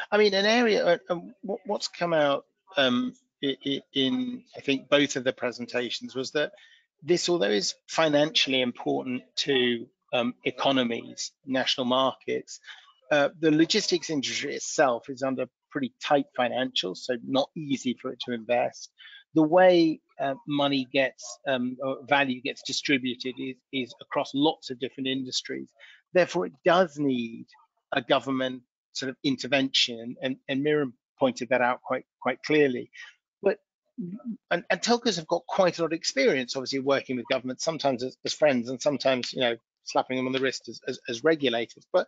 A: I mean, an area, what's come out in I think both of the presentations was that this, although is financially important to economies, national markets, the logistics industry itself is under pretty tight financials, so not easy for it to invest. The way money gets, or value gets distributed is across lots of different industries. Therefore, it does need a government sort of intervention, and Miriam pointed that out quite clearly. But and telcos have got quite a lot of experience, obviously, working with government, sometimes as friends, and sometimes, slapping them on the wrist as regulators. But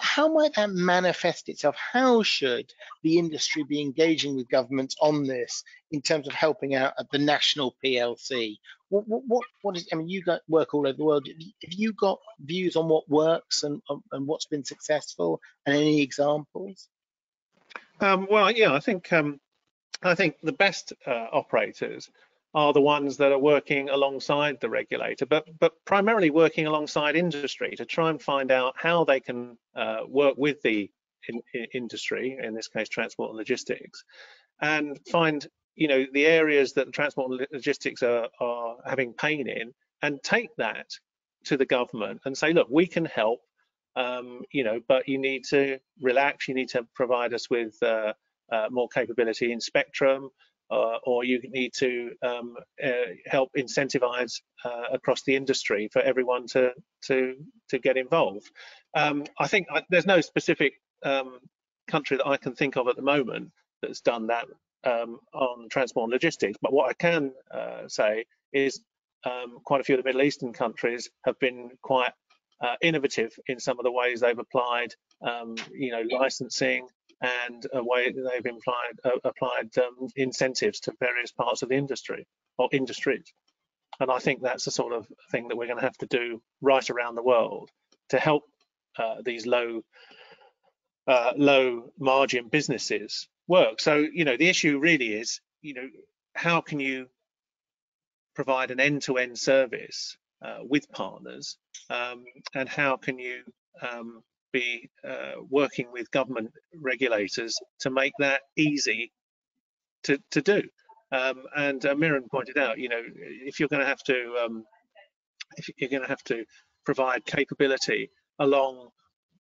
A: how might that manifest itself? How should the industry be engaging with governments on this in terms of helping out at the national PLC? What is? I mean, you work all over the world. Have you got views on what works and what's been successful, and any examples?
D: Well, yeah, I think the best operators are the ones that are working alongside the regulator, but primarily working alongside industry to try and find out how they can work with the industry, in this case transport and logistics, and find the areas that transport and logistics are having pain in, and take that to the government and say, look, we can help, but you need to relax, you need to provide us with more capability in spectrum, or you need to help incentivize across the industry for everyone to get involved. I think there's no specific country that I can think of at the moment that's done that on transport and logistics, but what I can say is quite a few of the Middle Eastern countries have been quite innovative in some of the ways they've applied licensing, and a way that they've applied incentives to various parts of the industry or industries. And I think that's the sort of thing that we're going to have to do right around the world to help these low margin businesses work. So, the issue really is, how can you provide an end-to-end service with partners, and how can you be working with government regulators to make that easy to do. And Miriam pointed out, if you're going to have to provide capability along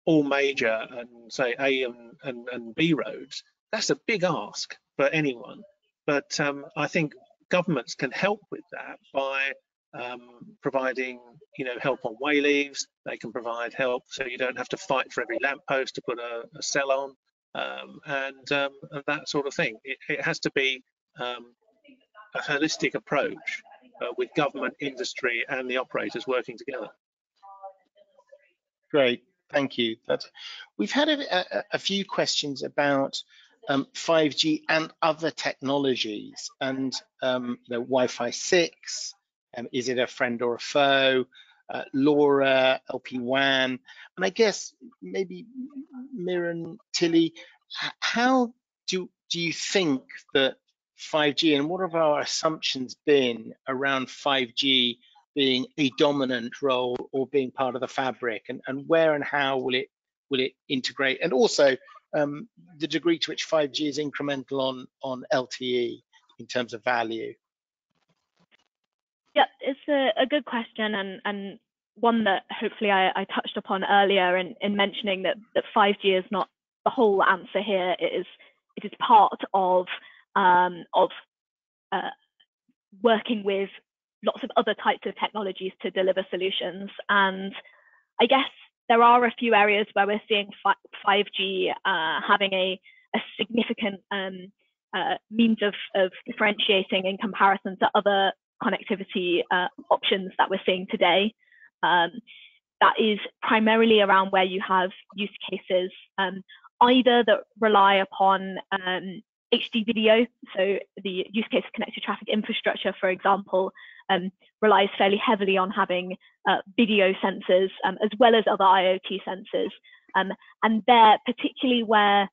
D: all major and say A and B roads, that's a big ask for anyone. But I think governments can help with that by providing, help on wayleaves. They can provide help so you don't have to fight for every lamppost to put a cell on, and that sort of thing. It has to be a holistic approach with government, industry, and the operators working together.
A: Great, thank you. We've had a few questions about 5G and other technologies, and Wi-Fi 6. Is it a friend or a foe? LoRa, LPWAN, and I guess maybe Miriam, Tilly, how do you think that 5G, and what have our assumptions been around 5G being a dominant role or being part of the fabric, and where and how will it integrate? And also, the degree to which 5G is incremental on LTE in terms of value?
B: Yeah, it's a good question, and one that hopefully I touched upon earlier in mentioning that 5G is not the whole answer here. It is part of working with lots of other types of technologies to deliver solutions. And I guess there are a few areas where we're seeing 5G having a significant means of differentiating in comparison to other connectivity options that we're seeing today. That is primarily around where you have use cases either that rely upon HD video, so the use case of connected traffic infrastructure, for example, relies fairly heavily on having video sensors as well as other IoT sensors. And there, particularly where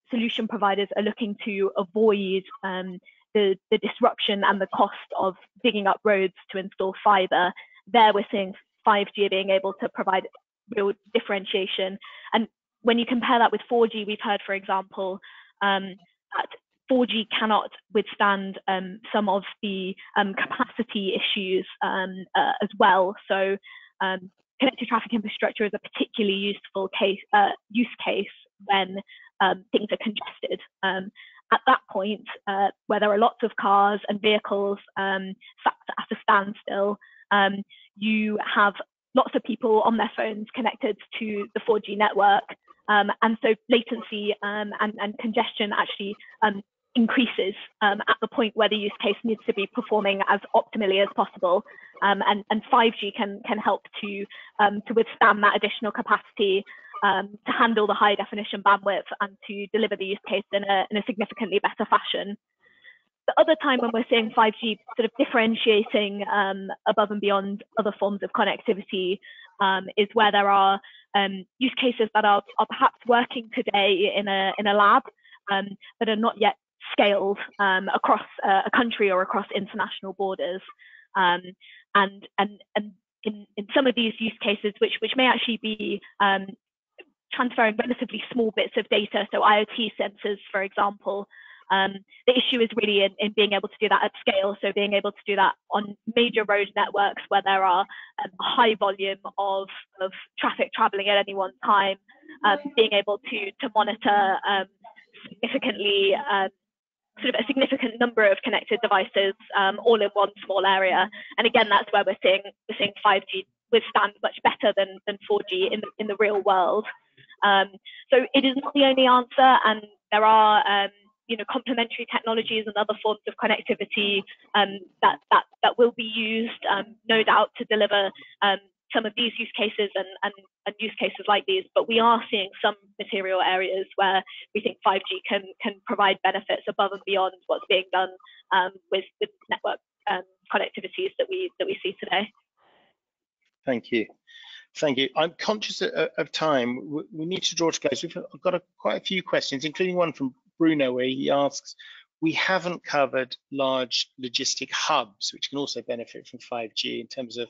B: solution providers are looking to avoid the disruption and the cost of digging up roads to install fiber, there we're seeing 5G being able to provide real differentiation. And when you compare that with 4G, we've heard, for example, that 4G cannot withstand some of the capacity issues as well. So connected traffic infrastructure is a particularly useful use case when things are congested. At that point, where there are lots of cars and vehicles at a standstill, you have lots of people on their phones connected to the 4G network. And so latency and congestion actually increases at the point where the use case needs to be performing as optimally as possible. And 5G can help to withstand that additional capacity, to handle the high definition bandwidth and to deliver the use case in a significantly better fashion. The other time when we're seeing 5G sort of differentiating above and beyond other forms of connectivity is where there are use cases that are perhaps working today in a lab that are not yet scaled across a country or across international borders. And in some of these use cases, which may actually be transferring relatively small bits of data, so IoT sensors, for example, the issue is really in being able to do that at scale. So being able to do that on major road networks where there are a high volume of traffic traveling at any one time, being able to monitor significantly sort of a significant number of connected devices all in one small area. And again, that's where we're seeing 5G withstand much better than 4G in the real world. So it is not the only answer, and there are complementary technologies and other forms of connectivity that will be used, no doubt, to deliver some of these use cases and use cases like these. But we are seeing some material areas where we think 5G can provide benefits above and beyond what's being done with network connectivities that we see today.
A: Thank you. Thank you. I'm conscious of time. We need to draw to close. We've got quite a few questions, including one from Bruno, where he asks, we haven't covered large logistic hubs, which can also benefit from 5G in terms of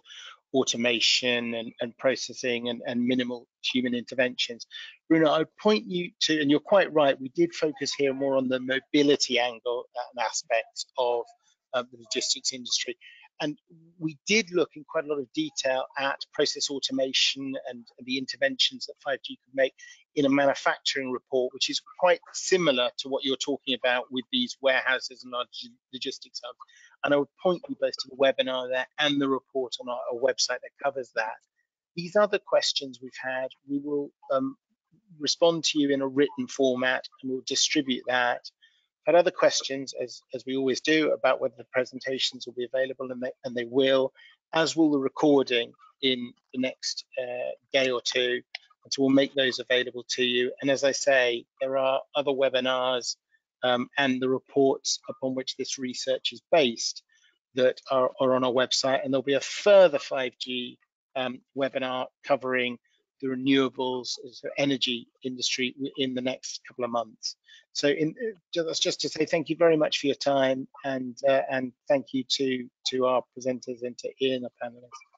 A: automation and processing and minimal human interventions. Bruno, I would point you to, and you're quite right, we did focus here more on the mobility angle and aspects of the logistics industry. And we did look in quite a lot of detail at process automation and the interventions that 5G could make in a manufacturing report, which is quite similar to what you're talking about with these warehouses and large logistics hubs. And I would point you both to the webinar there and the report on our website that covers that. These other questions we've had, we will respond to you in a written format, and we'll distribute that. Had other questions, as we always do, about whether the presentations will be available, and they will, as will the recording in the next day or two. And so we'll make those available to you. And as I say, there are other webinars and the reports upon which this research is based that are on our website. And there'll be a further 5G webinar covering the renewables energy industry in the next couple of months. So that's just to say thank you very much for your time, and thank you to our presenters and to Ian, our panelists.